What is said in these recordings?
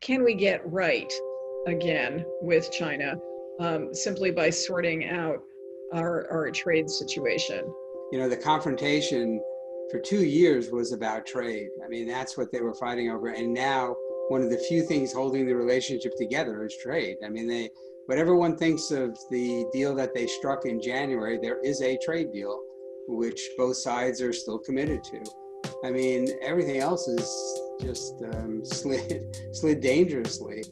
can we get right again with China simply by sorting out our trade situation? You know, the confrontation for 2 years was about trade. I mean, that's what they were fighting over. And now one of the few things holding the relationship together is trade. I mean, whatever one thinks of the deal that they struck in January, there is a trade deal, which both sides are still committed to. I mean, everything else is just slid dangerously.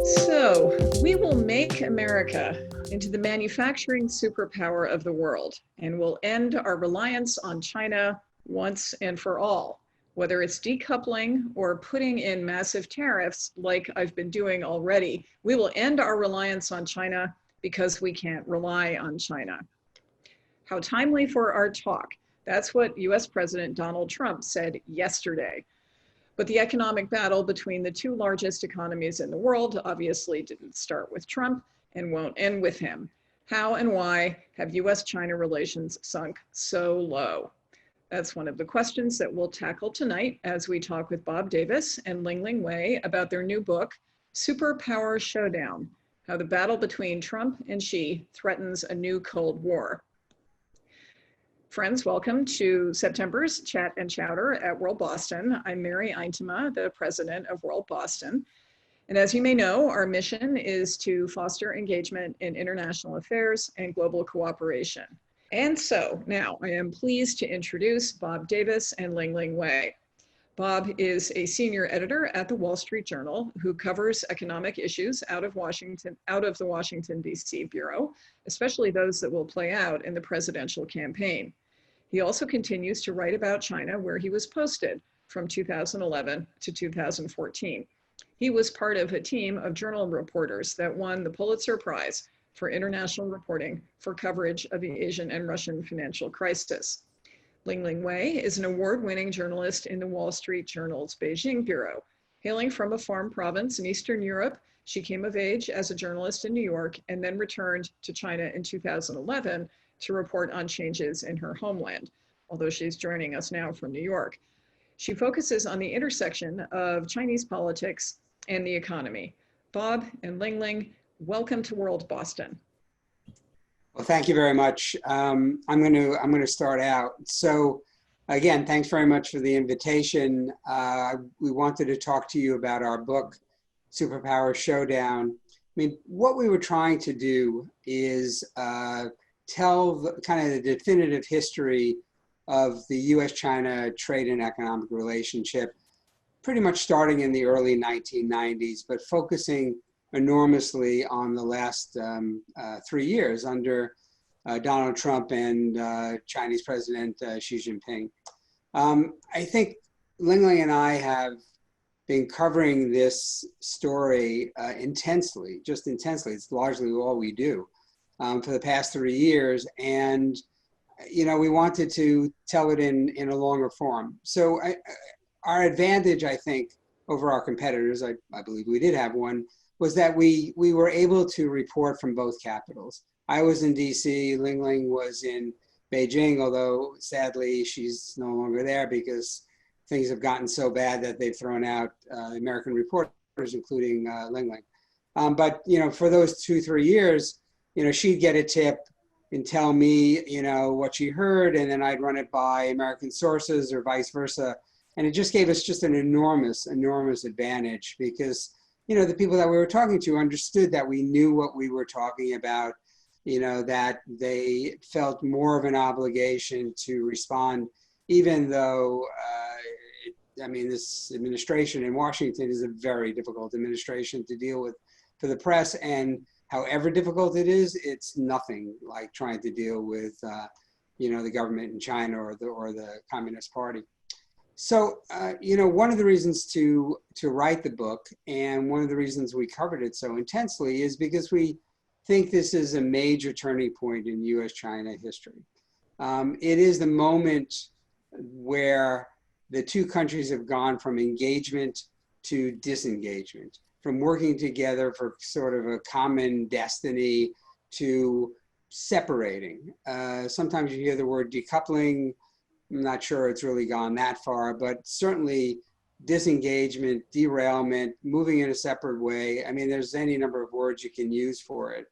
So we will make America into the manufacturing superpower of the world, and we'll end our reliance on China once and for all. Whether it's decoupling or putting in massive tariffs like I've been doing already, we will end our reliance on China because we can't rely on China. How timely for our talk. That's what US President Donald Trump said yesterday. But the economic battle between the two largest economies in the world obviously didn't start with Trump and won't end with him. How and why have US-China relations sunk so low? That's one of the questions that we'll tackle tonight as we talk with Bob Davis and Lingling Wei about their new book, Superpower Showdown: How the Battle Between Trump and Xi Threatens a New Cold War. Friends, welcome to September's Chat and Chowder at World Boston. I'm Mary Eintema, the president of World Boston. And as you may know, our mission is to foster engagement in international affairs and global cooperation. And so now I am pleased to introduce Bob Davis and Lingling Wei. Bob is a senior editor at the Wall Street Journal who covers economic issues out of the Washington, D.C. Bureau, especially those that will play out in the presidential campaign. He also continues to write about China, where he was posted from 2011 to 2014. He was part of a team of journal reporters that won the Pulitzer Prize for international reporting for coverage of the Asian and Russian financial crisis. Lingling Wei is an award-winning journalist in the Wall Street Journal's Beijing Bureau. Hailing from a farm province in Eastern Europe, she came of age as a journalist in New York and then returned to China in 2011 to report on changes in her homeland, although she's joining us now from New York. She focuses on the intersection of Chinese politics and the economy. Bob and Lingling, welcome to World Boston. Well, thank you very much. I'm going to start out. So, again, thanks very much for the invitation. We wanted to talk to you about our book, Superpower Showdown. I mean, what we were trying to do is tell the definitive history of the U.S. China trade and economic relationship, pretty much starting in the early 1990s, but focusing enormously on the last 3 years under Donald Trump and Chinese President Xi Jinping. I think Lingling and I have been covering this story intensely. It's largely all we do for the past 3 years. And, you know, we wanted to tell it in a longer form. So our advantage, I think, over our competitors, I believe we did have one, was that we were able to report from both capitals. I was in DC, Lingling was in Beijing, although sadly she's no longer there because things have gotten so bad that they've thrown out American reporters, including Lingling. But, you know, for those 2-3 years, you know, she'd get a tip and tell me, you know, what she heard, and then I'd run it by American sources or vice versa. And it just gave us just an enormous advantage because, you know, the people that we were talking to understood that we knew what we were talking about, you know, that they felt more of an obligation to respond, even though, I mean, this administration in Washington is a very difficult administration to deal with for the press. And however difficult it is, it's nothing like trying to deal with, you know, the government in China or the Communist Party. So, you know, one of the reasons to write the book and one of the reasons we covered it so intensely is because we think this is a major turning point in U.S.-China history. It is the moment where the two countries have gone from engagement to disengagement, from working together for sort of a common destiny to separating. Sometimes you hear the word decoupling. I'm not sure it's really gone that far, but certainly disengagement, derailment, moving in a separate way. I mean, there's any number of words you can use for it.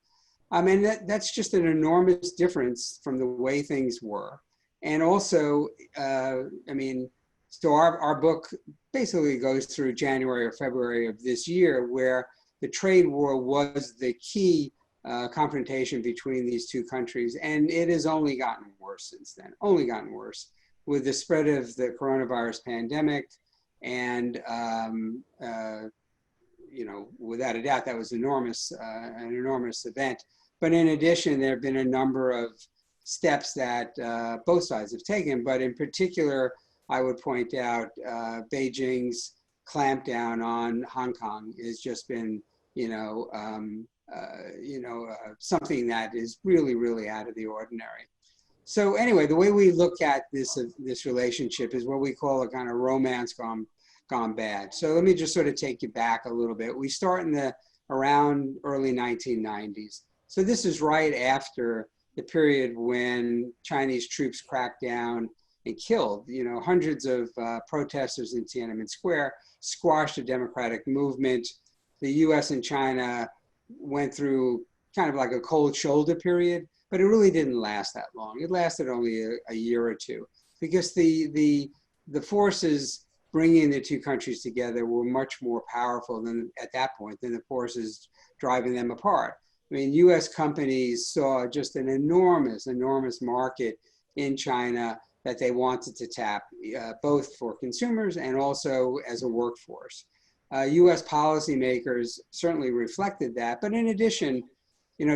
I mean, that's just an enormous difference from the way things were. And also, I mean, so our book basically goes through January or February of this year, where the trade war was the key confrontation between these two countries. And it has only gotten worse since then, only gotten worse with the spread of the coronavirus pandemic. And, you know, without a doubt, that was enormous, an enormous event. But in addition, there have been a number of steps that both sides have taken. But in particular, I would point out Beijing's clampdown on Hong Kong has just been, something that is really, really out of the ordinary. So anyway, the way we look at this relationship is what we call a kind of romance gone bad. So let me just sort of take you back a little bit. We start in around early 1990s. So this is right after the period when Chinese troops cracked down and killed, hundreds of protesters in Tiananmen Square, squashed a democratic movement. The U.S. and China went through kind of like a cold shoulder period, but it really didn't last that long. It lasted only a year or two, because the forces bringing the two countries together were much more powerful than at that point than the forces driving them apart. I mean, U.S. companies saw just an enormous, enormous market in China that they wanted to tap, both for consumers and also as a workforce. U.S. policymakers certainly reflected that, but in addition,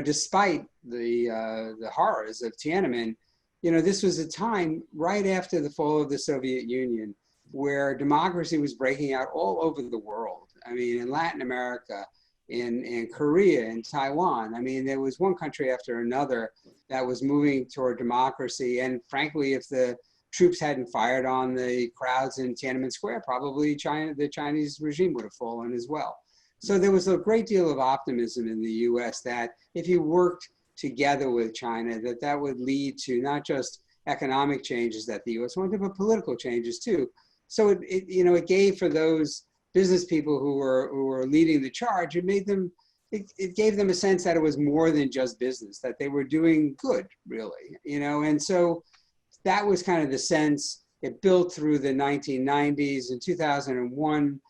despite the horrors of Tiananmen, this was a time right after the fall of the Soviet Union where democracy was breaking out all over the world. I mean, in Latin America, in Korea, in Taiwan. I mean, there was one country after another that was moving toward democracy. And frankly, if the troops hadn't fired on the crowds in Tiananmen Square, probably the Chinese regime would have fallen as well. So there was a great deal of optimism in the US that if you worked together with China, that would lead to not just economic changes that the US wanted, but political changes too. So it gave for those business people who were leading the charge, it gave them a sense that it was more than just business, that they were doing good, really, and so that was kind of the sense. It built through the 1990s. In 2001,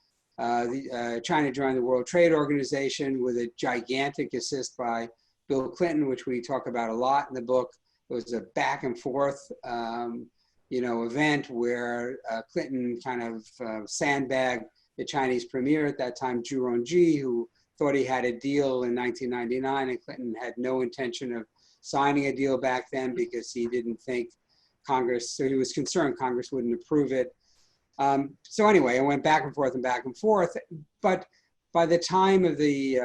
China joined the World Trade Organization with a gigantic assist by Bill Clinton, which we talk about a lot in the book. It was a back and forth event where Clinton kind of sandbagged the Chinese premier at that time, Zhu Rongji, who thought he had a deal in 1999, and Clinton had no intention of signing a deal back then because he didn't think Congress, so he was concerned Congress wouldn't approve it. So anyway, it went back and forth and back and forth. But by the time of the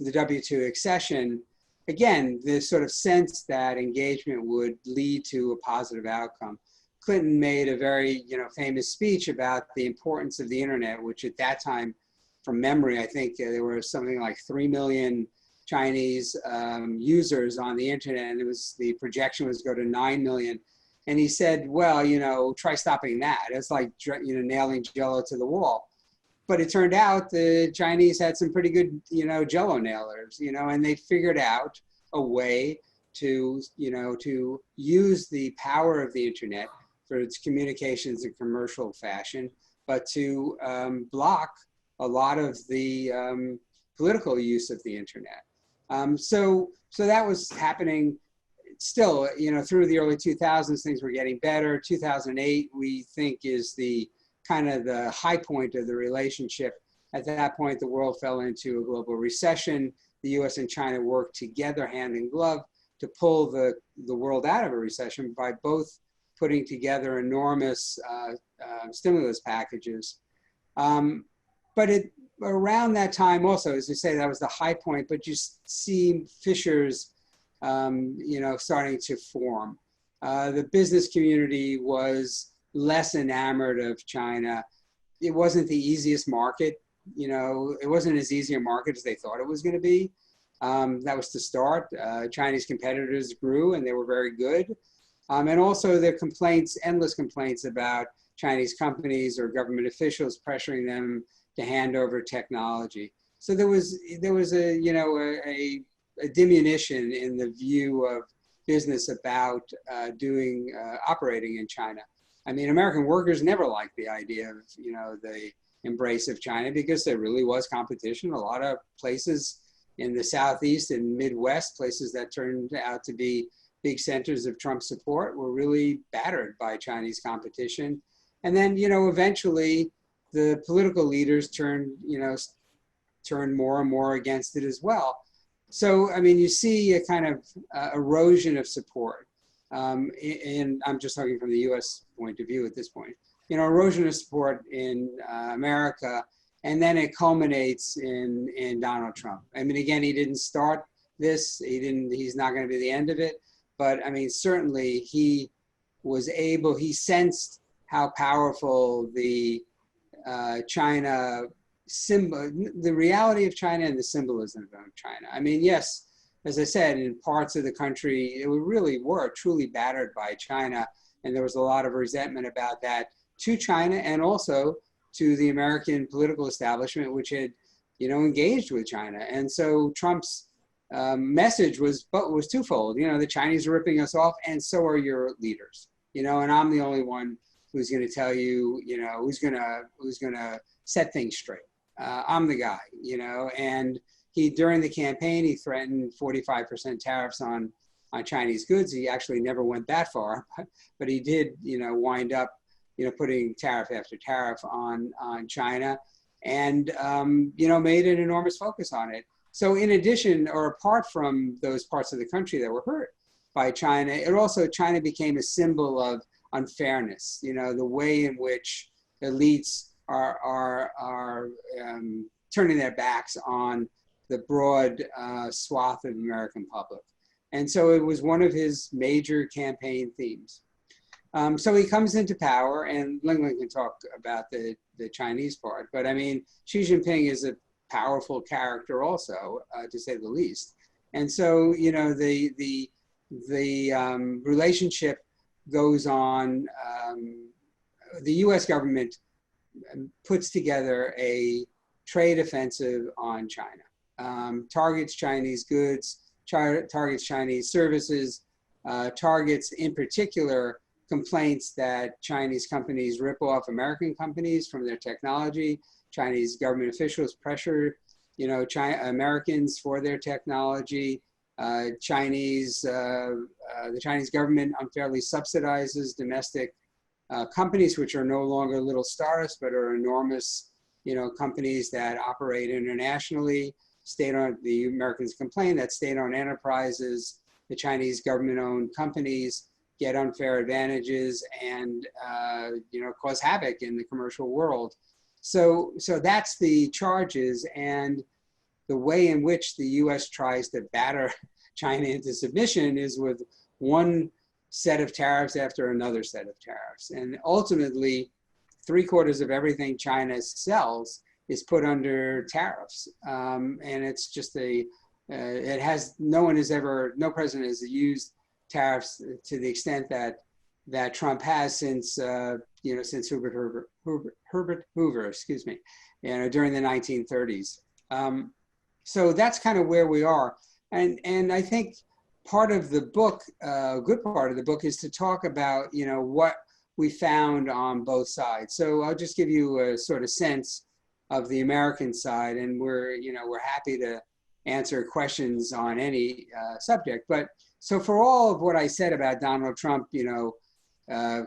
W2 accession, again, this sort of sense that engagement would lead to a positive outcome. Clinton made a very famous speech about the importance of the internet, which at that time, from memory, I think there were something like 3 million Chinese users on the internet, and the projection was go to 9 million. And he said, well, try stopping that. It's like nailing Jello to the wall. But it turned out the Chinese had some pretty good Jello nailers, and they figured out a way to use the power of the internet for its communications in commercial fashion, but to block a lot of the political use of the internet. So that was happening still, through the early 2000s, things were getting better. 2008, we think, is the kind of the high point of the relationship. At that point, the world fell into a global recession. The US and China worked together hand in glove to pull the world out of a recession by both putting together enormous stimulus packages. But around that time also, as you say, that was the high point, but you see fissures, starting to form. The business community was less enamored of China. It wasn't the easiest market. It wasn't as easy a market as they thought it was going to be. That was to start. Chinese competitors grew and they were very good. And also their complaints, endless complaints about Chinese companies or government officials pressuring them to hand over technology. So there was a, you know, a diminution in the view of business about operating in China. I mean, American workers never liked the idea of, you know, the embrace of China because there really was competition. A lot of places in the Southeast and Midwest, places that turned out to be big centers of Trump support, were really battered by Chinese competition. And then, you know, eventually the political leaders turned more and more against it as well. So, I mean, you see a kind of erosion of support. And I'm just talking from the US point of view at this point. You know, erosion of support in America, and then it culminates in Donald Trump. I mean, again, he didn't start this. He's not going to be the end of it. But I mean, certainly he sensed how powerful the China symbol, the reality of China and the symbolism of China. I mean, yes, as I said, in parts of the country, it really were truly battered by China. And there was a lot of resentment about that to China and also to the American political establishment, which had, you know, engaged with China. And so Trump's message was twofold. You know, the Chinese are ripping us off, and so are your leaders. You know, and I'm the only one who's going to tell you, you know, who's going to set things straight. I'm the guy, you know. And during the campaign, he threatened 45% tariffs on Chinese goods. He actually never went that far, but he did, you know, wind up, you know, putting tariff after tariff on China, and you know, made an enormous focus on it. So in addition, or apart from those parts of the country that were hurt by China, China became a symbol of unfairness. You know, the way in which elites are turning their backs on the broad swath of the American public. And so it was one of his major campaign themes. So he comes into power, and Lingling can talk about the Chinese part, but I mean, Xi Jinping is a powerful character also, to say the least. And so, you know, the relationship goes on. The U.S. government puts together a trade offensive on China, targets Chinese goods, targets Chinese services, targets in particular complaints that Chinese companies rip off American companies from their technology. Chinese government officials pressure, you know, Americans for their technology. The Chinese government unfairly subsidizes domestic companies, which are no longer little stars, but are enormous, you know, companies that operate internationally. The Americans complain that state-owned enterprises, the Chinese government-owned companies, get unfair advantages and you know, cause havoc in the commercial world. So that's the charges, and the way in which the U.S. tries to batter China into submission is with one set of tariffs after another set of tariffs. And ultimately, 3/4 of everything China sells is put under tariffs. And it's just no president has used tariffs to the extent that Trump has since, you know, since Herbert Hoover, excuse me, you know, during the 1930s. So that's kind of where we are. And I think part of the book, a good part of the book, is to talk about, you know, what we found on both sides. So I'll just give you a sort of sense of the American side, and we're happy to answer questions on any subject. But so for all of what I said about Donald Trump, you know,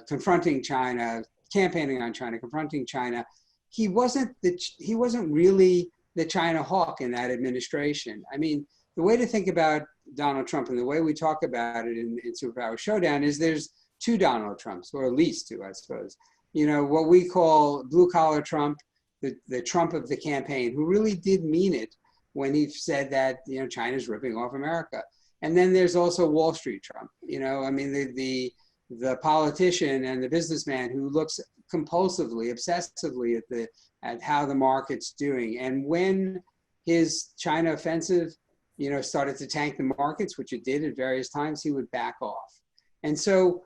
confronting China, campaigning on China, confronting China, he wasn't really the China hawk in that administration. I mean, the way to think about Donald Trump and the way we talk about it in Superpower Showdown is there's two Donald Trumps, or at least two, I suppose. You know, what we call blue-collar Trump, the Trump of the campaign, who really did mean it when he said that, you know, China's ripping off America. And then there's also Wall Street Trump. You know, I mean, the politician and the businessman who looks compulsively, obsessively at how the market's doing. And when his China offensive started to tank the markets, which it did at various times, he would back off. And so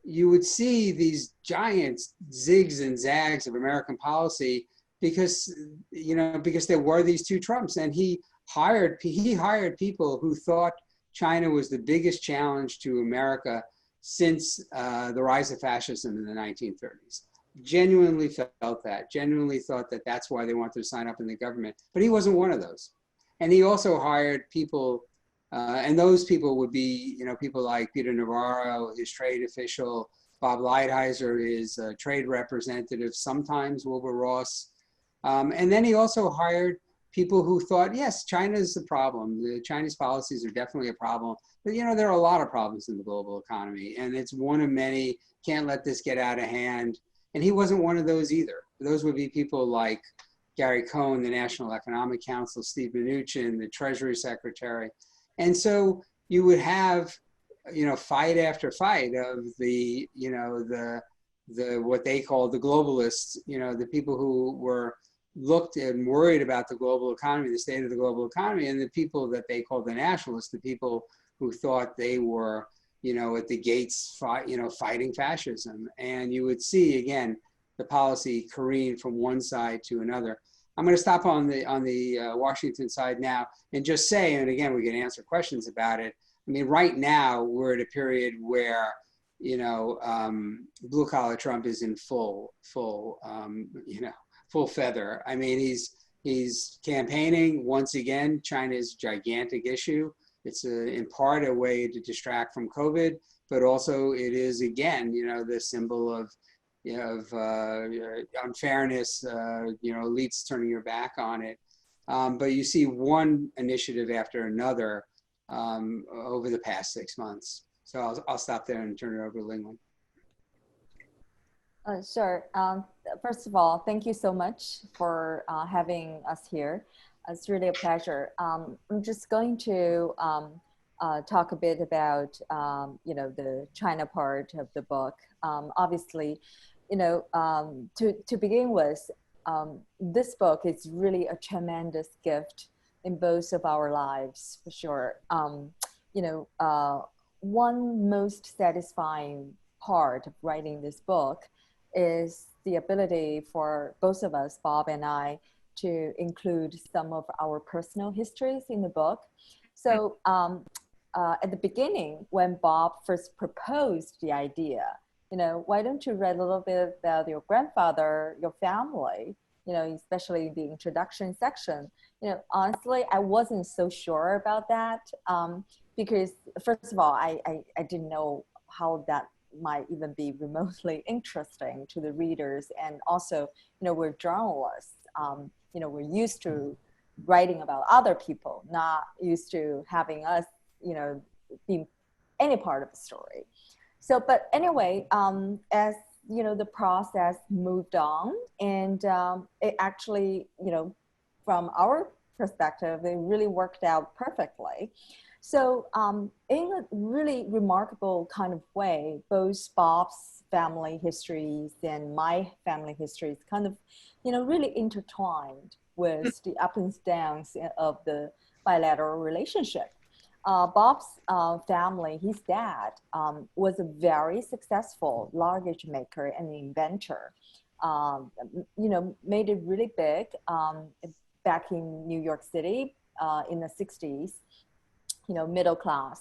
you would see these giant zigs and zags of American policy because, because there were these two Trumps, and he hired people who thought China was the biggest challenge to America since the rise of fascism in the 1930s. Genuinely felt that, genuinely thought that that's why they wanted to sign up in the government. But he wasn't one of those. And he also hired people, and those people would be, people like Peter Navarro, his trade official, Bob Lighthizer, his trade representative, sometimes Wilbur Ross. And then he also hired people who thought, yes, China is the problem. The Chinese policies are definitely a problem. But, there are a lot of problems in the global economy, and it's one of many. Can't let this get out of hand. And he wasn't one of those either. Those would be people like Gary Cohn, the National Economic Council, Steve Mnuchin, the Treasury Secretary. And so you would have, fight after fight of the what they call the globalists, the people who were looked and worried about the global economy, the state of the global economy, and the people that they called the nationalists, the people who thought they were, at the gates, fighting fascism. And you would see, again, the policy careen from one side to another. I'm going to stop on the Washington side now and just say, and again, we can answer questions about it. I mean, right now we're at a period where, blue collar Trump is in full feather. I mean, he's campaigning once again China's gigantic issue. It's in part a way to distract from COVID, but also it is, again, the symbol of unfairness, elites turning your back on it. But you see one initiative after another over the past 6 months. So I'll stop there and turn it over to Lingling. Sure. First of all, thank you so much for having us here. It's really a pleasure. I'm just going to talk a bit about, the China part of the book. Obviously, to begin with, this book is really a tremendous gift in both of our lives, for sure. One most satisfying part of writing this book is the ability for both of us, Bob and I, to include some of our personal histories in the book. So at the beginning, when Bob first proposed the idea, why don't you write a little bit about your grandfather, your family, especially the introduction section. Honestly, I wasn't so sure about that because first of all, I didn't know how that might even be remotely interesting to the readers. And also, we're journalists. We're used to writing about other people, not used to having us, being any part of the story. So, but anyway, as the process moved on, and it actually, from our perspective, it really worked out perfectly. So in a really remarkable kind of way, both Bob's family histories and my family histories kind of, really intertwined with the ups and downs of the bilateral relationship. Bob's family, his dad, was a very successful luggage maker and inventor. Made it really big back in New York City in the 60s. Middle class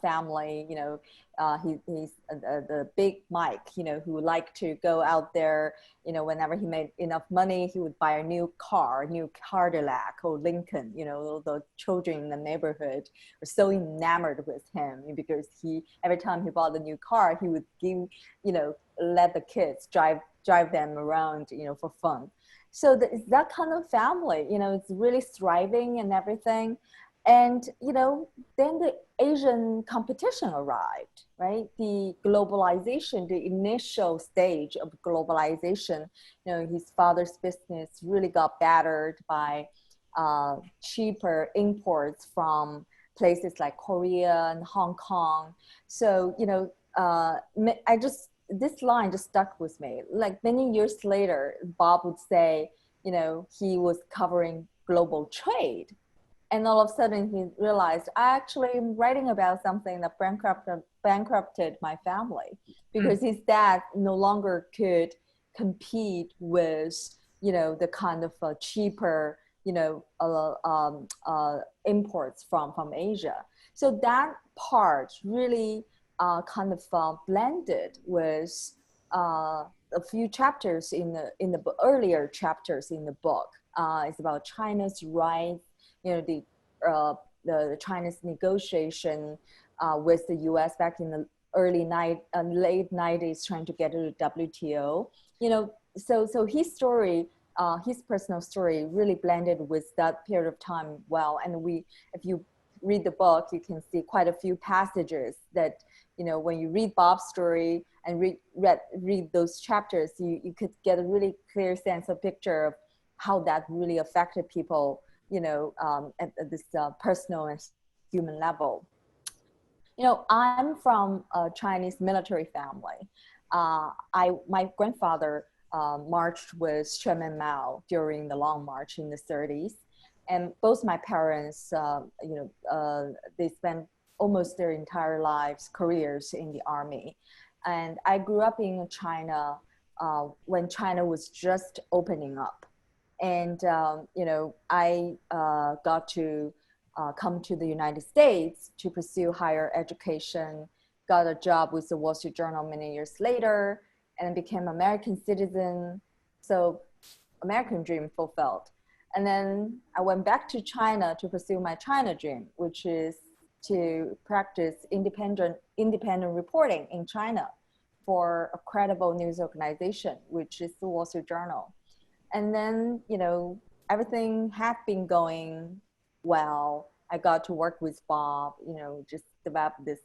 family, he's the big Mike, who liked to go out there, whenever he made enough money, he would buy a new Cadillac or Lincoln, the children in the neighborhood were so enamored with him because every time he bought a new car, he would let the kids drive them around, for fun. So it's that kind of family, it's really thriving and everything. And, then the Asian competition arrived, right? The globalization, the initial stage of globalization, his father's business really got battered by cheaper imports from places like Korea and Hong Kong. So, this line just stuck with me. Like many years later, Bob would say, he was covering global trade. And all of a sudden he realized, I actually am writing about something that bankrupted my family, because his dad no longer could compete with, the kind of cheaper, imports from Asia. So that part really kind of blended with a few chapters in the earlier chapters in the book. It's about China's rise, the China's negotiation with the U.S. back in the late 90s, trying to get to the WTO. So his story, his personal story, really blended with that period of time well. And if you read the book, you can see quite a few passages that, when you read Bob's story and read those chapters, you could get a really clear sense of picture of how that really affected people, at this personal and human level. I'm from a Chinese military family. My grandfather marched with Chairman Mao during the Long March in the 30s. And both my parents, they spent almost their entire lives, careers in the army. And I grew up in China when China was just opening up. And, I got to come to the United States to pursue higher education, got a job with the Wall Street Journal many years later, and became an American citizen. So American dream fulfilled. And then I went back to China to pursue my China dream, which is to practice independent reporting in China for a credible news organization, which is the Wall Street Journal. And then, everything had been going well. I got to work with Bob, just develop this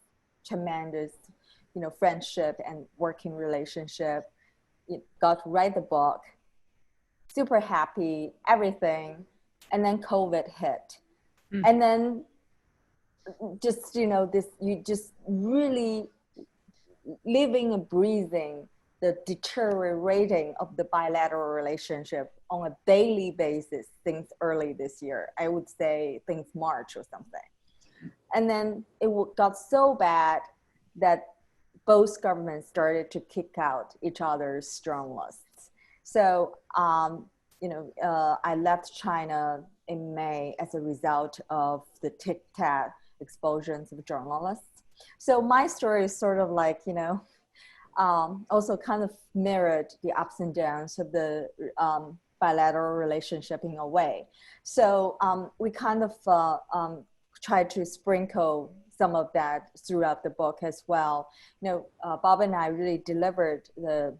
tremendous, friendship and working relationship. Got to write the book, super happy, everything. And then COVID hit. And then just, you just really living and breathing the deteriorating of the bilateral relationship on a daily basis since early this year. I would say since March or something. And then it got so bad that both governments started to kick out each other's journalists. So, I left China in May as a result of the tic-tac expulsions of journalists. So my story is sort of like, also kind of mirrored the ups and downs of the bilateral relationship in a way. So we kind of tried to sprinkle some of that throughout the book as well. Bob and I really delivered the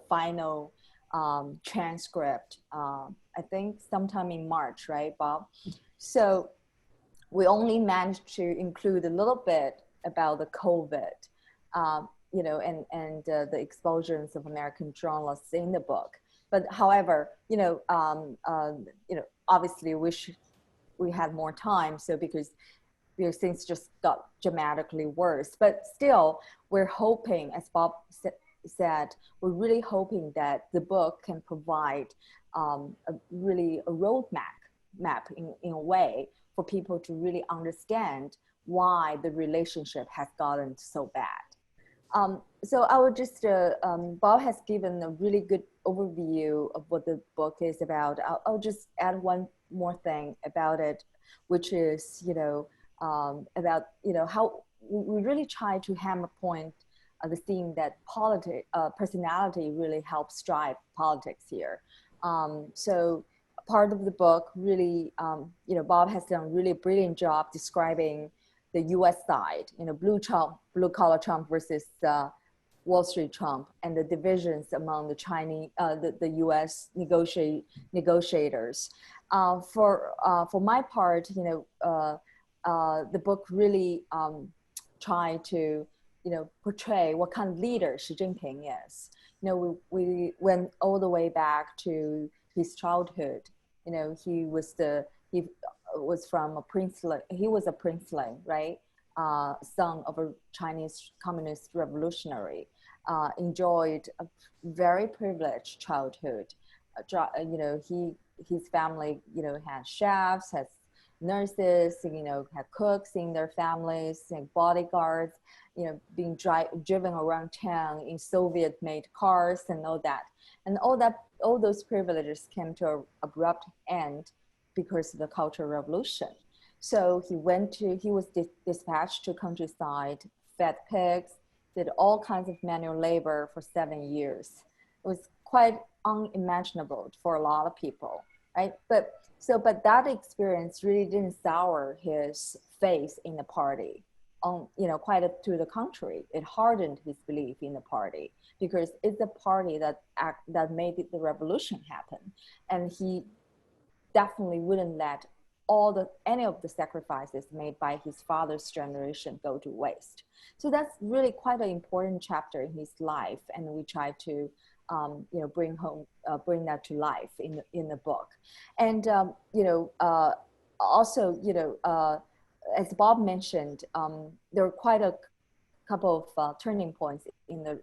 final transcript, I think sometime in March, right, Bob? So we only managed to include a little bit about the COVID, and the expulsions of American journalists in the book. But however, obviously we had more time. So because things just got dramatically worse, but still we're hoping, as Bob said, we're really hoping that the book can provide a roadmap in a way for people to really understand why the relationship has gotten so bad. So I would just, Bob has given a really good overview of what the book is about. I'll just add one more thing about it, which is, about, how we really try to hammer point the theme that personality really helps drive politics here. So part of the book really, Bob has done a really brilliant job describing the U.S. side, blue collar Trump versus Wall Street Trump, and the divisions among the Chinese, the U.S. negotiators. For my part, the book really tried to, portray what kind of leader Xi Jinping is. We went all the way back to his childhood. He was from a princeling. He was a princeling, right? Son of a Chinese communist revolutionary. Enjoyed a very privileged childhood. His family, has chefs, has nurses, had cooks in their families, and bodyguards, being driven around town in Soviet-made cars and all that. And all those privileges came to an abrupt end because of the Cultural Revolution. So he was dispatched to countryside, fed pigs, did all kinds of manual labor for 7 years. It was quite unimaginable for a lot of people, right? But that experience really didn't sour his faith in the party. Quite to the contrary, it hardened his belief in the party, because it's the party that made the revolution happen, and he definitely wouldn't let any of the sacrifices made by his father's generation go to waste. So that's really quite an important chapter in his life, and we try to bring that to life in the book. And also, as Bob mentioned, there were quite a couple of turning points in the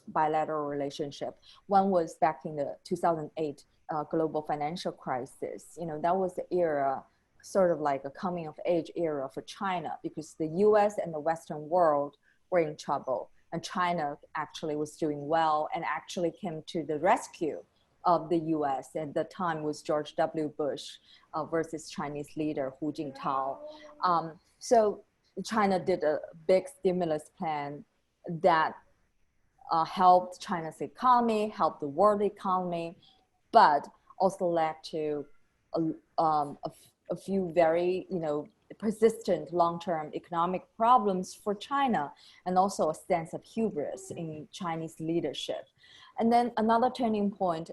bilateral relationship. One was back in the 2008 global financial crisis. That was the era, sort of like a coming of age era for China, because the US and the Western world were in trouble, and China actually was doing well and actually came to the rescue of the US. At the time was George W. Bush versus Chinese leader Hu Jintao. So China did a big stimulus plan that helped China's economy, helped the world economy, but also led to a few very, persistent long-term economic problems for China, and also a sense of hubris in Chinese leadership. And then another turning point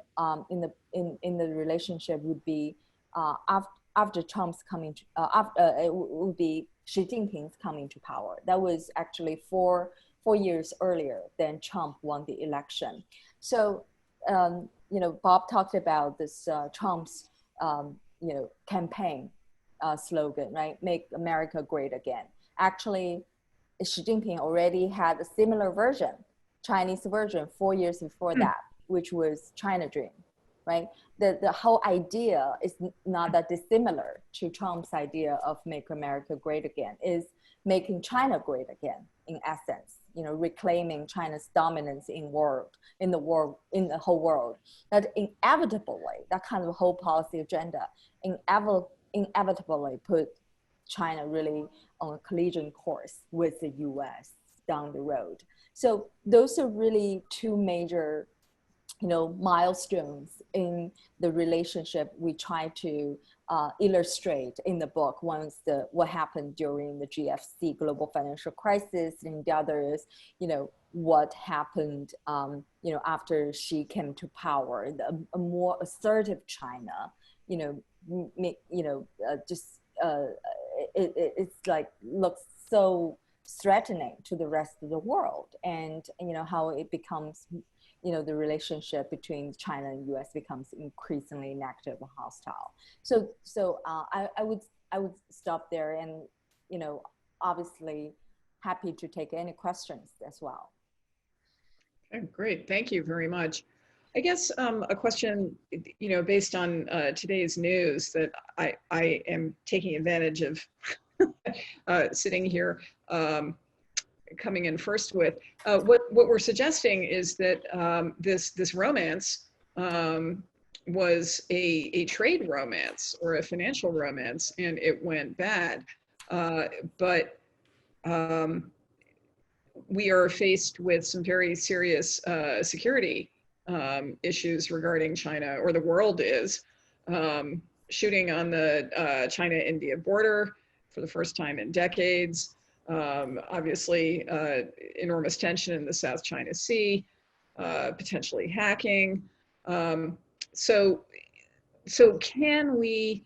in the relationship would be after Trump's coming to, it would be Xi Jinping's coming to power. That was actually four years earlier than Trump won the election. So, Bob talked about this Trump's, campaign slogan, right? Make America great again. Actually, Xi Jinping already had a similar version, Chinese version, 4 years before that, which was China Dream, right? The whole idea is not that dissimilar to Trump's idea of make America great again, is making China great again, in essence, reclaiming China's dominance in the whole world. That inevitably, that kind of whole policy agenda inevitably put China really on a collision course with the US down the road. So those are really two major, milestones in the relationship we try to illustrate in the book. One is what happened during the GFC, global financial crisis, and the other is, what happened, after Xi came to power, a more assertive China, it's like looks so threatening to the rest of the world, and how it becomes, the relationship between China and US becomes increasingly negative and hostile. So I would stop there, and obviously happy to take any questions as well. Okay, great, thank you very much. I guess a question, based on today's news that I am taking advantage of sitting here, coming in first with. What we're suggesting is that this romance was a trade romance or a financial romance, and it went bad. But we are faced with some very serious security issues regarding China, or the world is. Shooting on the China-India border for the first time in decades. Obviously, enormous tension in the South China Sea, potentially hacking. So can we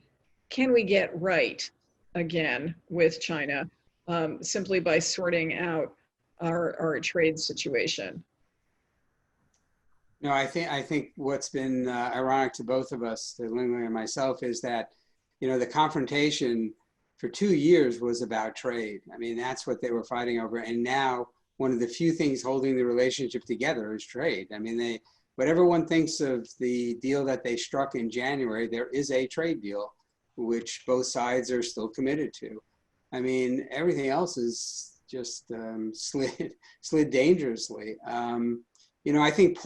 get right again with China simply by sorting out our trade situation? No, I think what's been ironic to both of us, to Lingling and myself, is that, the confrontation for 2 years was about trade. I mean, that's what they were fighting over. And now one of the few things holding the relationship together is trade. I mean, whatever one thinks of the deal that they struck in January, there is a trade deal which both sides are still committed to. I mean, everything else is just slid dangerously. You know, I think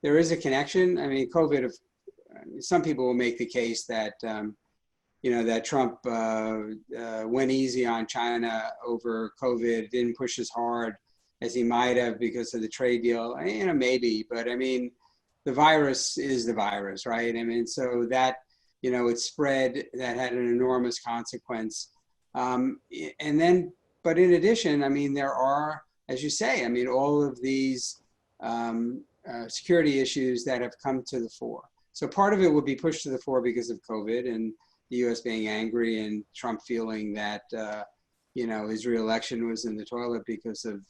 there is a connection. I mean, COVID, some people will make the case that, you know, that Trump went easy on China over COVID, didn't push as hard as he might have because of the trade deal. You know, maybe, but I mean, the virus is the virus, right? I mean, so that, you know, it spread, that had an enormous consequence. And then, but in addition, I mean, there are, as you say, I mean, all of these security issues that have come to the fore. So part of it would be pushed to the fore because of COVID and the US being angry and Trump feeling that, you know, his reelection was in the toilet because of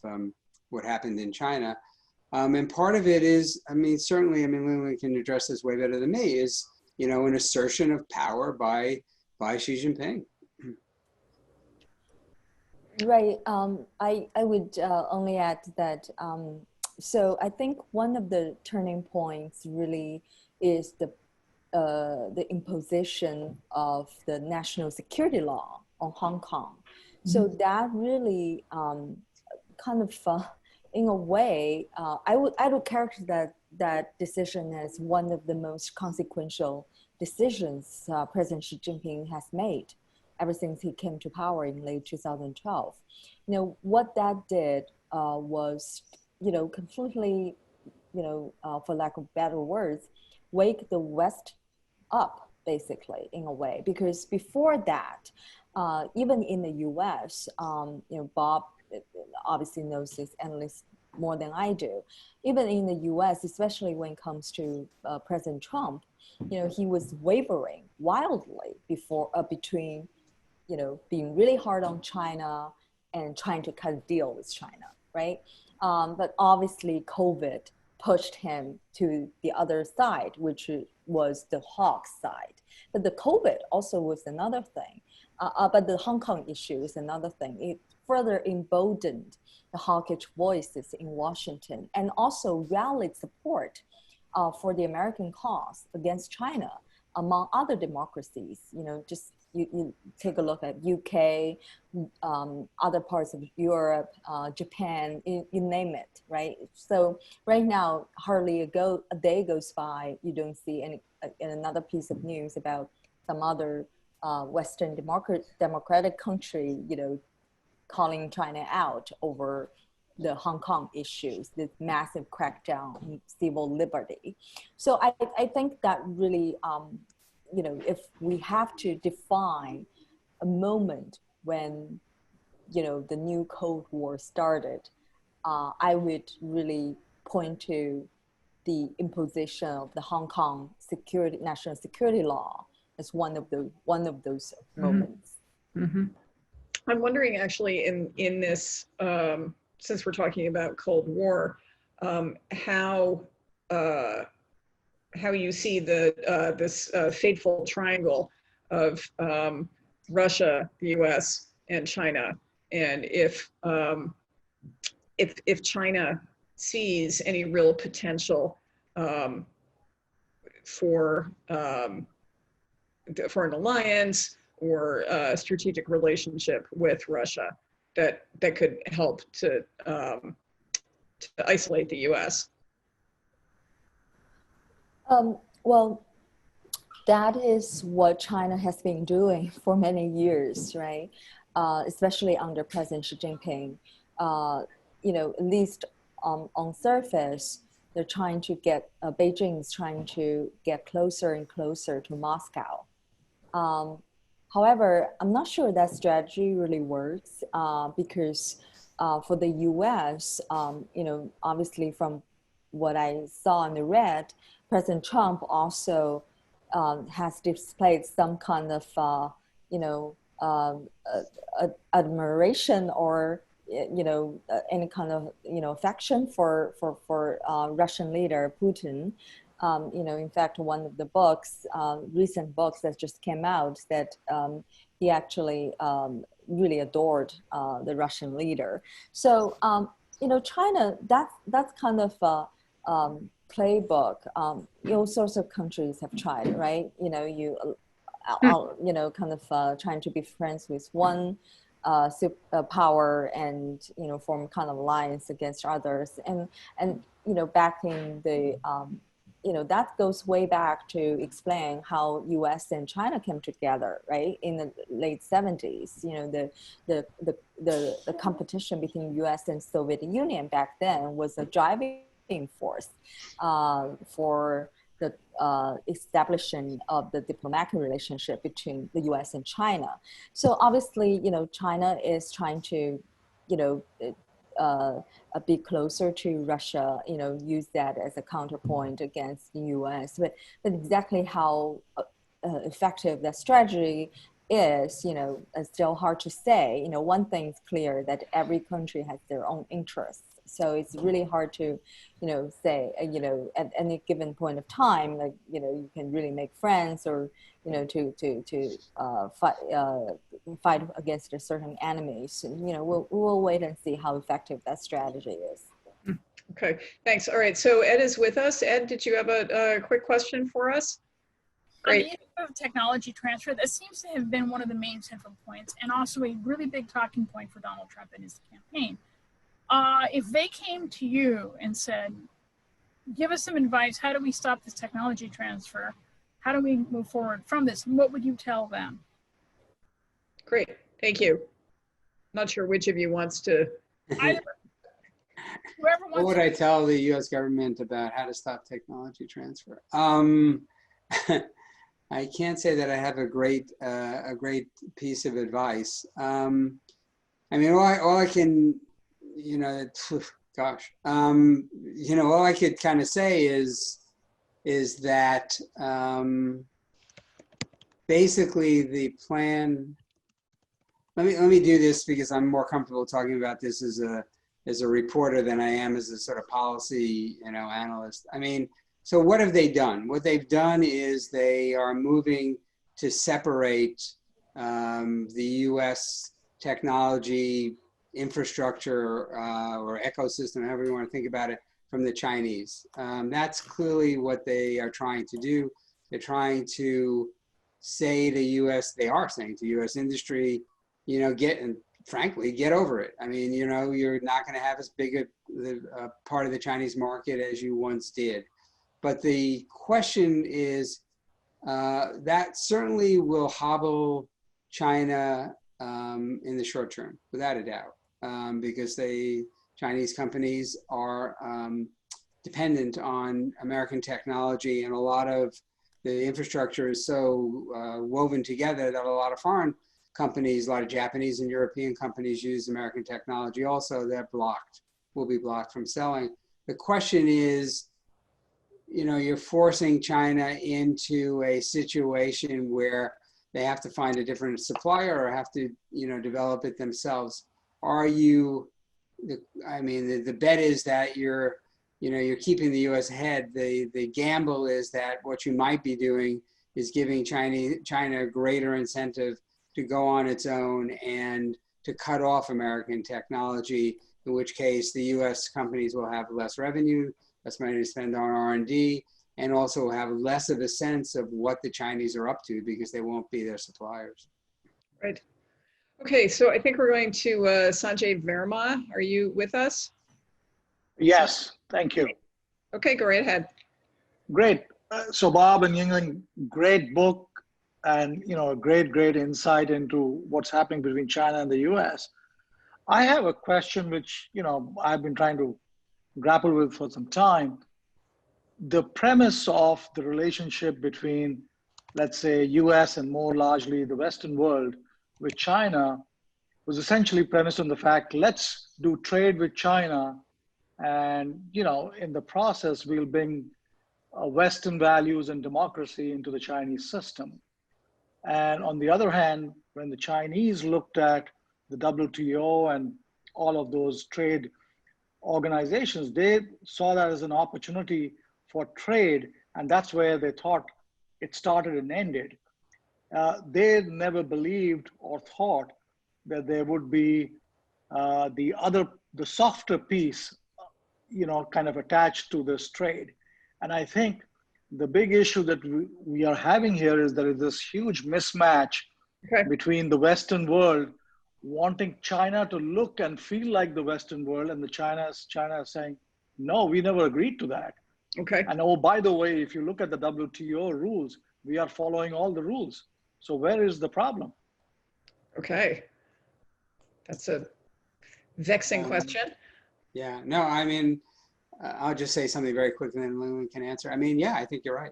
what happened in China. And part of it is, I mean, certainly, I mean, Lingling can address this way better than me, is, you know, an assertion of power by Xi Jinping. Right. I would only add that, so I think one of the turning points really is the imposition of the national security law on Hong Kong. So that really kind of, in a way, I would characterize that decision as one of the most consequential decisions President Xi Jinping has made ever since he came to power in late 2012. You know, what that did was, you know, completely, you know, for lack of better words, wake the West up, basically, in a way. Because before that, even in the US, you know, Bob obviously knows this analyst more than I do. Even in the US, especially when it comes to President Trump, you know, he was wavering wildly between, you know, being really hard on China and trying to cut a deal with China, right? But obviously COVID pushed him to the other side, which was the hawk side. But the COVID also was another thing. But the Hong Kong issue is another thing. It further emboldened the hawkish voices in Washington and also rallied support for the American cause against China among other democracies. You know, just you take a look at UK, other parts of Europe, Japan, you name it, right? So right now, hardly a day goes by, you don't see another piece of news about some other Western democratic country, you know, calling China out over the Hong Kong issues, this massive crackdown on civil liberty. So I think that really, you know, if we have to define a moment when, you know, the new Cold War started, I would really point to the imposition of the Hong Kong national security law as one of those moments. Mm-hmm. I'm wondering, actually, in this, since we're talking about Cold War, how you see this fateful triangle of Russia, the U.S., and China, and if China sees any real potential for an alliance or a strategic relationship with Russia that could help to isolate the U.S. Well, that is what China has been doing for many years, right? Especially under President Xi Jinping. You know, at least on surface, they're trying to get, Beijing is trying to get closer and closer to Moscow. However, I'm not sure that strategy really works because for the US, you know, obviously from what I saw and read, President Trump also has displayed some kind of, you know, admiration or, you know, any kind of, you know, affection for Russian leader Putin. You know, in fact, one of the books, recent books that just came out, that he actually really adored the Russian leader. So, you know, China, that's kind of a playbook. All sorts of countries have tried, right? You know, Hmm. you know, kind of trying to be friends with one superpower and, you know, form kind of alliance against others. And you know, back in the you know, that goes way back to explain how U.S. and China came together, right? In the late 70s, you know, the competition between U.S. and Soviet Union back then was a driving force for the establishment of the diplomatic relationship between the U.S. and China. So obviously, you know, China is trying to, you know, a bit closer to Russia, you know, use that as a counterpoint against the US. But exactly how effective that strategy is, you know, it's still hard to say. You know, one thing's clear that every country has their own interests. So it's really hard to, you know, say, you know, at any given point of time, like, you know, you can really make friends or, you know, to fight against a certain enemies. And, you know, we'll wait and see how effective that strategy is. Okay, thanks. All right, so Ed is with us. Ed, did you have a quick question for us? On the Great. issue of technology transfer, that seems to have been one of the main central points and also a really big talking point for Donald Trump in his campaign. If they came to you and said, give us some advice, how do we stop this technology transfer? How do we move forward from this? What would you tell them? Great, thank you. Not sure which of you wants to. Either, whoever What wants would to. I tell the U.S. government about how to stop technology transfer? I can't say that I have a great piece of advice. I mean, all I can, you know, gosh, you know, all I could kind of say is that basically the plan. Let me do this because I'm more comfortable talking about this as a reporter than I am as a sort of policy, you know, analyst. I mean, so what have they done? What they've done is they are moving to separate the U.S. technology infrastructure or ecosystem, however you want to think about it, from the Chinese. That's clearly what they are trying to do. They're trying to say to U.S. They are saying to U.S. industry, you know, frankly, get over it. I mean, you know, you're not going to have as big a part of the Chinese market as you once did. But the question is, that certainly will hobble China in the short term, without a doubt, because Chinese companies are dependent on American technology, and a lot of the infrastructure is so woven together that a lot of foreign companies, a lot of Japanese and European companies use American technology also. They're blocked, will be blocked from selling. The question is, you know, you're forcing China into a situation where they have to find a different supplier or have to, you know, develop it themselves. Are you, I mean, the bet is that you're keeping the U.S. ahead. The gamble is that what you might be doing is giving China a greater incentive to go on its own and to cut off American technology, in which case the U.S. companies will have less revenue, less money to spend on R&D, and also have less of a sense of what the Chinese are up to because they won't be their suppliers. Right. Okay, so I think we're going to Sanjay Verma. Are you with us? Yes, thank you. Okay, go right ahead. Great. So Bob and Yingling, great book, and you know, a great insight into what's happening between China and the U.S. I have a question which, you know, I've been trying to grapple with for some time. The premise of the relationship between, let's say, U.S. and more largely the Western world with China was essentially premised on the fact, let's do trade with China, and you know, in the process, we'll bring Western values and democracy into the Chinese system. And on the other hand, when the Chinese looked at the WTO and all of those trade organizations, they saw that as an opportunity for trade, and that's where they thought it started and ended. They never believed or thought that there would be the softer piece, you know, kind of attached to this trade. And I think the big issue that we are having here is there is this huge mismatch between the Western world wanting China to look and feel like the Western world, and China is saying, no, we never agreed to that. Okay. And oh, by the way, if you look at the WTO rules, we are following all the rules. So where is the problem? Okay. That's a vexing question. Yeah, no, I mean, I'll just say something very quickly and Lingling can answer. I mean, yeah, I think you're right.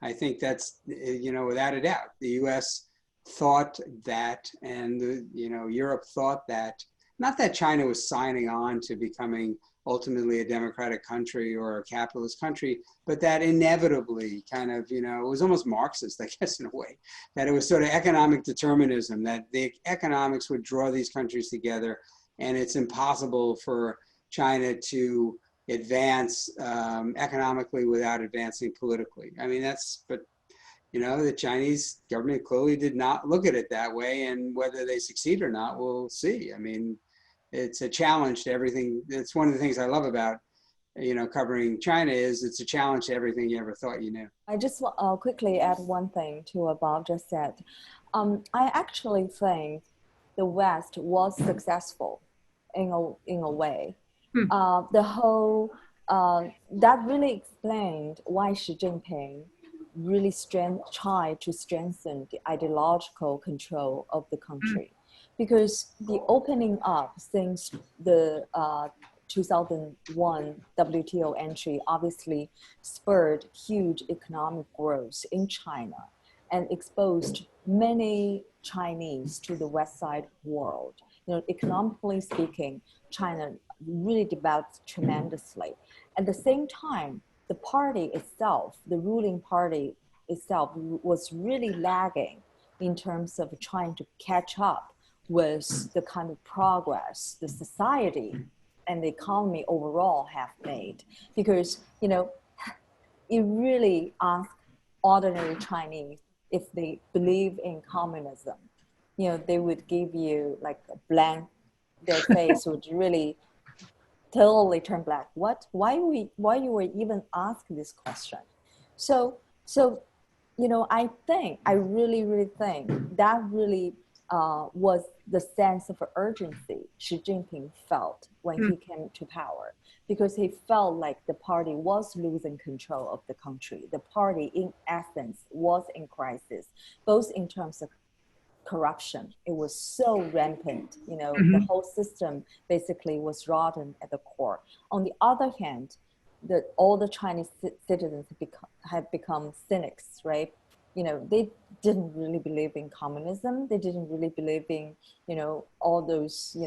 I think that's, you know, without a doubt, the U.S. thought that, and Europe thought that, not that China was signing on to becoming ultimately a democratic country or a capitalist country, but that inevitably kind of, it was almost Marxist, I guess, in a way, that it was sort of economic determinism, that the economics would draw these countries together, and it's impossible for China to advance economically without advancing politically. I mean, but the Chinese government clearly did not look at it that way, and whether they succeed or not, we'll see. I mean, it's a challenge to everything. It's one of the things I love about, covering China is it's a challenge to everything you ever thought you knew. I just quickly add one thing to what Bob just said. I actually think the West was successful in a way. The whole, that really explained why Xi Jinping really tried to strengthen the ideological control of the country. Because the opening up since the 2001 WTO entry obviously spurred huge economic growth in China and exposed many Chinese to the West side world. Economically speaking, China really developed tremendously. At the same time, the party itself, the ruling party itself, was really lagging in terms of trying to catch up with the kind of progress the society and the economy overall have made. Because, it really asked ordinary Chinese if they believe in communism. They would give you like a blank, their face would really totally turn black. What? Why you were even asked this question? So I really think that really was the sense of urgency Xi Jinping felt when he came to power, because he felt like the party was losing control of the country. The party, in essence, was in crisis, both in terms of corruption. It was so rampant, the whole system basically was rotten at the core. On the other hand, all the Chinese citizens have become cynics, right? They didn't really believe in communism. They didn't really believe in, all those,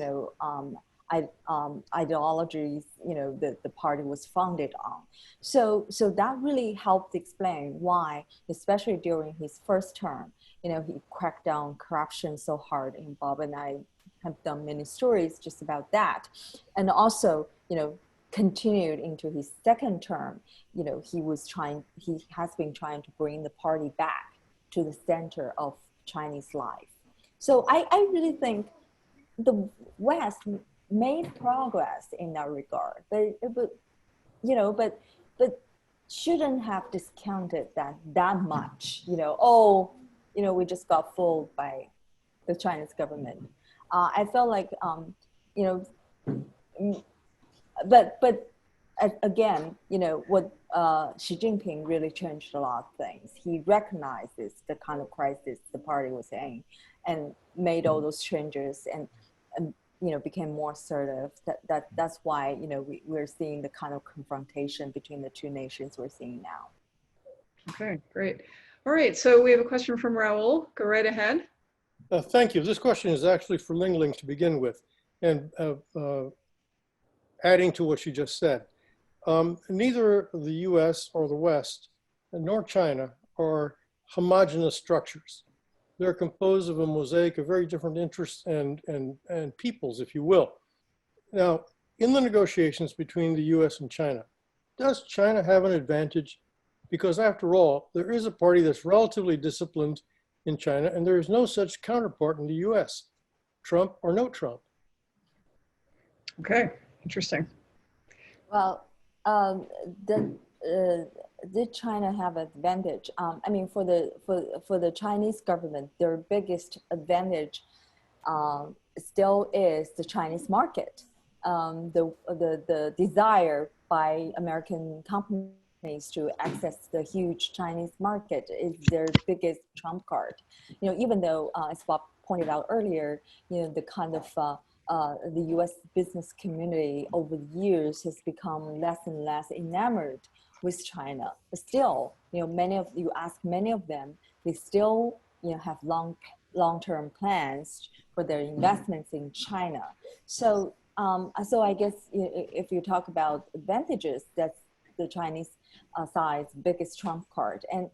ideologies, that the party was founded on. So that really helped explain why, especially during his first term, he cracked down corruption so hard. And Bob and I have done many stories just about that. And also, continued into his second term, he has been trying to bring the party back to the center of Chinese life. So I really think the West made progress in that regard, but shouldn't have discounted that much. We just got fooled by the Chinese government. I felt like but again, what Xi Jinping really changed a lot of things. He recognizes the kind of crisis the party was in, and made all those changes, and became more assertive. That's why we're seeing the kind of confrontation between the two nations we're seeing now. Okay, great. All right, so we have a question from Raul. Go right ahead. Thank you. This question is actually for Lingling to begin with, and adding to what you just said. Neither the US or the West, nor China, are homogeneous structures. They're composed of a mosaic of very different interests and peoples, if you will. Now, in the negotiations between the US and China, does China have an advantage? Because after all, there is a party that's relatively disciplined in China, and there is no such counterpart in the US, Trump or no Trump. Okay, interesting. Well, did China have advantage? I mean, for the Chinese government, their biggest advantage still is the Chinese market. The desire by American companies to access the huge Chinese market is their biggest trump card. Even though, as Bob pointed out earlier, the kind of the U.S. business community over the years has become less and less enamored with China. But still, many of them, they still, have long-term plans for their investments in China. So, I guess if you talk about advantages, that's the Chinese side's biggest trump card. And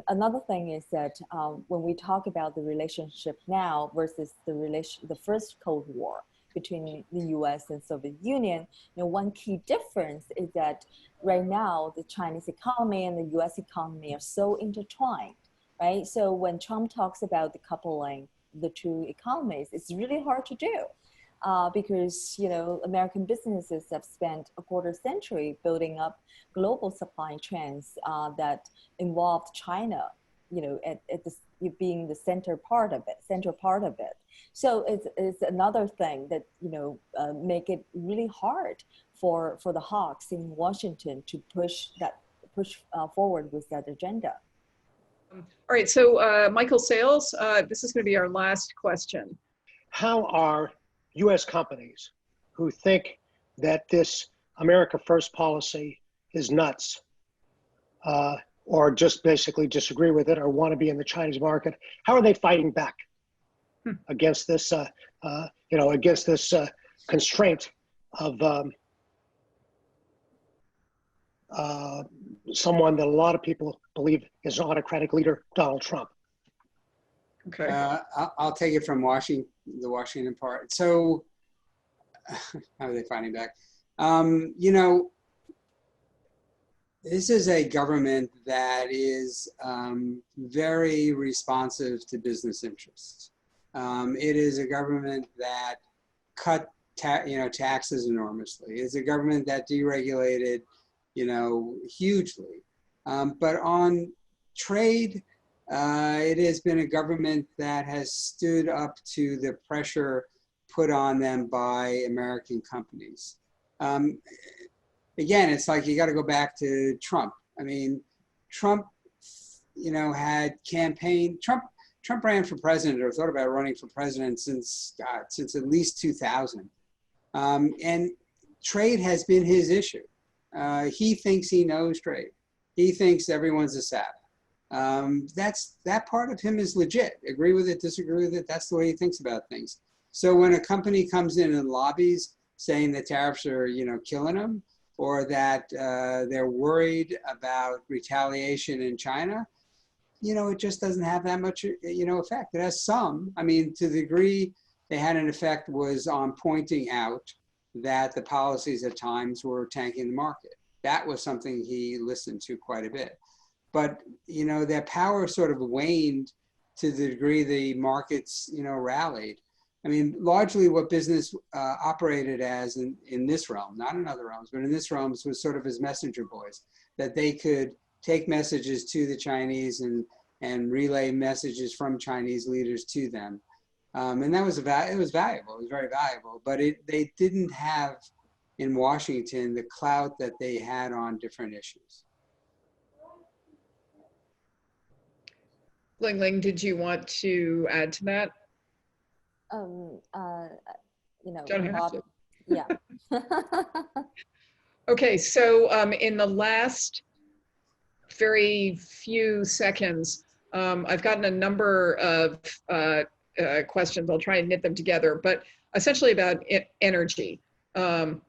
another thing is that when we talk about the relationship now versus the first Cold War between the U.S. and Soviet Union, one key difference is that right now the Chinese economy and the U.S. economy are so intertwined, right? So when Trump talks about decoupling the two economies, it's really hard to do. Because American businesses have spent a quarter century building up global supply chains that involved China, being the center part of it. So it's another thing that make it really hard for the hawks in Washington to push forward with that agenda. All right, so Michael Sales, this is going to be our last question. How are U.S. companies who think that this America First policy is nuts, or just basically disagree with it or want to be in the Chinese market, how are they fighting back against this, against this constraint of someone that a lot of people believe is an autocratic leader, Donald Trump? Okay. I'll take it from the Washington part. So how are they fighting back? This is a government that is very responsive to business interests. It is a government that cut taxes enormously. It's a government that deregulated, hugely. But on trade, it has been a government that has stood up to the pressure put on them by American companies. Again, it's like you got to go back to Trump. I mean, Trump, had campaigned. Trump ran for president or thought about running for president since at least 2000. And trade has been his issue. He thinks he knows trade. He thinks everyone's a sap. That part of him is legit. Agree with it, disagree with it. That's the way he thinks about things. So when a company comes in and lobbies saying that tariffs are, killing them, or that they're worried about retaliation in China, it just doesn't have that much, effect. It has some. I mean, to the degree they had an effect was on pointing out that the policies at times were tanking the market. That was something he listened to quite a bit. But, their power sort of waned to the degree the markets, rallied. I mean, largely what business operated as in this realm, not in other realms, but in this realm was sort of as messenger boys, that they could take messages to the Chinese and relay messages from Chinese leaders to them. And that was it was valuable. It was very valuable. But they didn't have in Washington the clout that they had on different issues. Lingling, did you want to add to that? Don't have Bob, to. Yeah. Okay, so in the last very few seconds, I've gotten a number of questions. I'll try and knit them together, but essentially about energy. China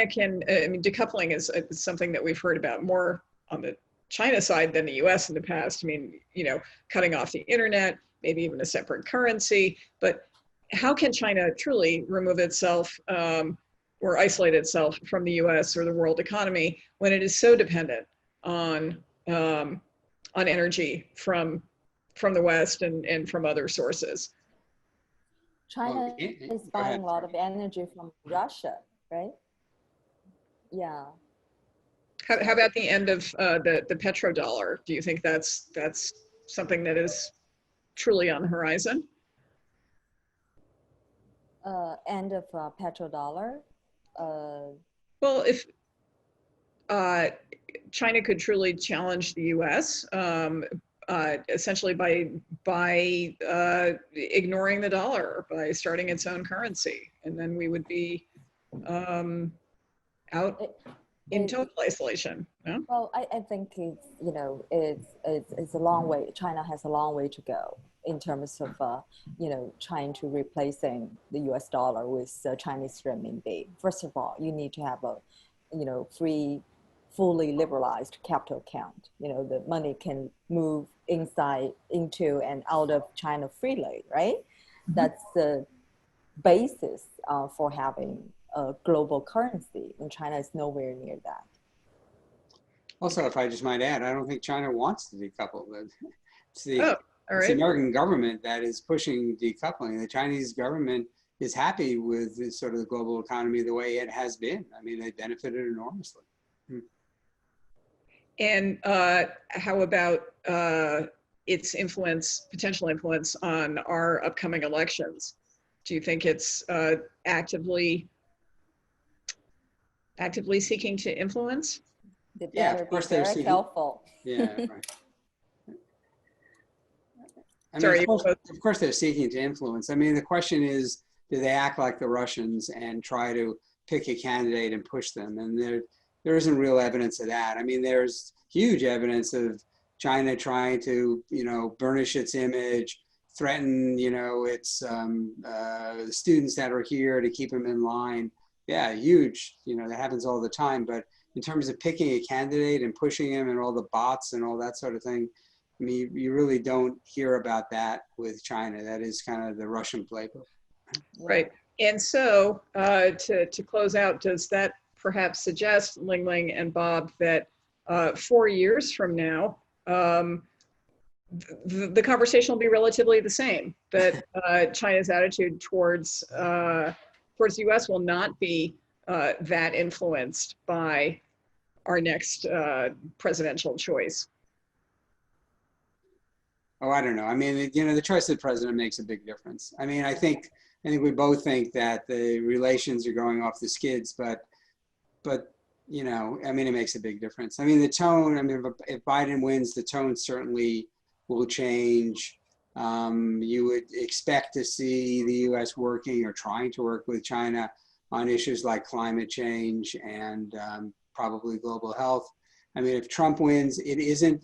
can, decoupling is something that we've heard about more on the China side than the US in the past. I mean, cutting off the internet, maybe even a separate currency, but how can China truly remove itself or isolate itself from the US or the world economy when it is so dependent on energy from the West and from other sources? China is buying a lot of energy from Russia, right? Yeah. How about the end of the petrodollar? Do you think that's something that is truly on the horizon? End of petrodollar. Well, if China could truly challenge the U.S. Essentially by ignoring the dollar, by starting its own currency, and then we would be out in total isolation. No? Well, I think it's, you know, it's a long way. China has a long way to go in terms of, you know, trying to replacing the U.S. dollar with Chinese renminbi. First of all, you need to have a, you know, fully liberalized capital account. You know, the money can move inside, into, and out of China freely, right? Mm-hmm. That's the basis for having a global currency, and China is nowhere near that. Also, if I just might add, I don't think China wants to decouple. It's the, all right. It's the American government that is pushing decoupling. The Chinese government is happy with this sort of the global economy the way it has been. I mean, they benefited enormously. And how about its influence, potential influence on our upcoming elections? Do you think it's actively seeking to influence? They better be very careful. Yeah, right. I mean, Sorry, of course they're seeking to influence. I mean, the question is, do they act like the Russians and try to pick a candidate and push them? And there isn't real evidence of that. I mean, there's huge evidence of China trying to, you know, burnish its image, threaten, you know, its the students that are here to keep them in line. Yeah, huge. You know, that happens all the time. But in terms of picking a candidate and pushing him and all the bots and all that sort of thing, I mean, you really don't hear about that with China. That is kind of the Russian playbook. Right. And so to close out, does that perhaps suggest, Lingling and Bob, that 4 years from now, the conversation will be relatively the same, that China's attitude towards the U.S. will not be that influenced by our next presidential choice? Oh, I don't know. I mean, you know, the choice of the president makes a big difference. I mean, I think we both think that the relations are going off the skids, but you know, I mean, it makes a big difference. I mean, the tone, I mean, if Biden wins, the tone certainly will change. You would expect to see the U.S. working or trying to work with China on issues like climate change and probably global health. I mean, if Trump wins, it isn't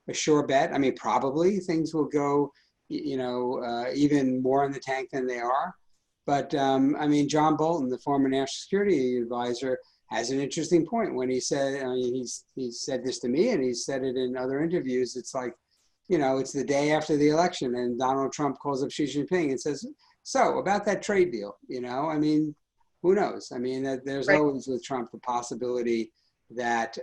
a sure bet. I mean, probably things will go, you know, even more in the tank than they are. But I mean, John Bolton, the former national security advisor, has an interesting point when he said, I mean, he said this to me and he said it in other interviews. It's like, you know, it's the day after the election and Donald Trump calls up Xi Jinping and says, so about that trade deal, you know, I mean, who knows? I mean, there's always with Trump the possibility that,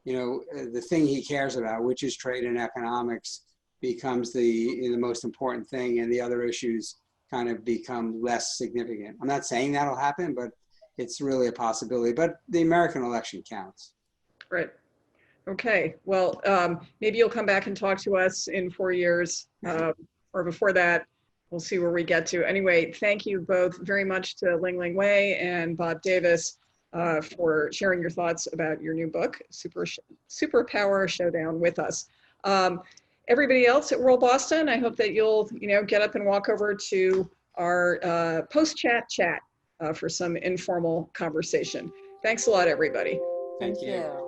you know, the thing he cares about, which is trade and economics, becomes the most important thing, and the other issues kind of become less significant. I'm not saying that'll happen, but it's really a possibility. But the American election counts. Right. Okay. Well, maybe you'll come back and talk to us in 4 years or before that. We'll see where we get to. Anyway, thank you both very much to Lingling Wei and Bob Davis for sharing your thoughts about your new book, Superpower Showdown, with us. Everybody else at World Boston, I hope that you'll, you know, get up and walk over to our post-chat chat for some informal conversation. Thanks a lot, everybody. Thank you.